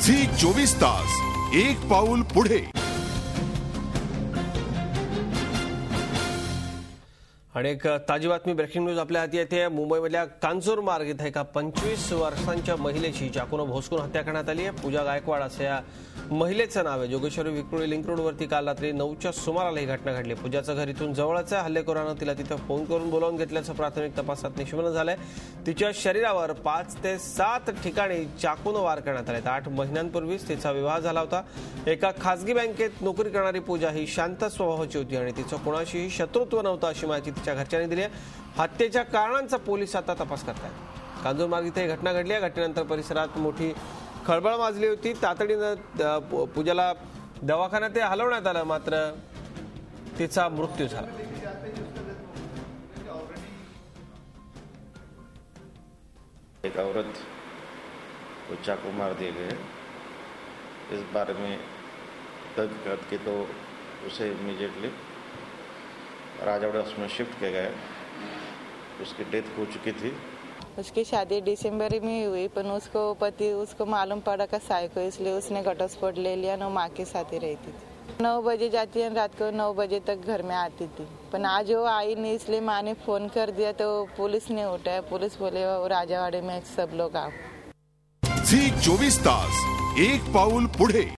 Zee 24 तास एक पाऊल पुढे। आणि एक ताजी बातमी, ब्रेकिंग न्यूज आपल्या हाती येते। मुंबईमधल्या कांजूर मार्ग इथे एका 25 वर्षांच्या महिलेची चाकूने भोसकून हत्या करण्यात आली आहे। पूजा गायकवाड असं या महिलेचं नाव आहे। जोगेश्वरी विक्रोळी लिंक रोडवरती काल रात्री 9च्या सुमाराला ही घटना घडली। पूजाचं घर इथून जवळच आहे। हल्लेखोरानं तिला तिथे फोन करून बोलावून घेतल्याचं प्राथमिक तपासात निष्पन्न झालंय। तिच्या शरीरावर 5 ते 7 ठिकाणी चाकूने वार करण्यात आले। 8 महिन्यांपूर्वीच तिचा विवाह झाला होता। एका खासगी बँकेत नोकरी करणारी पूजा ही शांत स्वभावाची होती आणि तिचं कोणाशीही शत्रुत्व नव्हतं अशी माहिती तिच्या घरच्यांनी दिली आहे। हत्येच्या कारणांचा पोलीस आता तपास करतात। कांजूर मार्ग इथे घटना घडली आहे। घटनेनंतर परिसरात मोठी खळबळ माजली होती। तातडीनं पूजाला दवाखान्यात हलवण्यात आलं, मात्र तिचा मृत्यू झाला। एक औरत को चाकू मार दिए गए। इस बारे में तहकीकात की तो उसे इमीडिएटली राजवाड़ा में शिफ्ट किया गया। उसकी डेथ हो चुकी थी। उसकी शादी दिसंबर में हुई, पर उसको मालूम पड़ा कि साइको, इसलिए उसने घटस्फोट ले लिया। और माँ के साथ ही रहती थी। 9 बजे जाती है, रात को 9 बजे तक घर में आती थी। पर आज वो आई नहीं, इसलिए माँ ने फोन कर दिया तो पुलिस ने उठाया। पुलिस बोले राजावाड़े में सब लोग आओ। झी 24 तास एक पाऊल पुढे।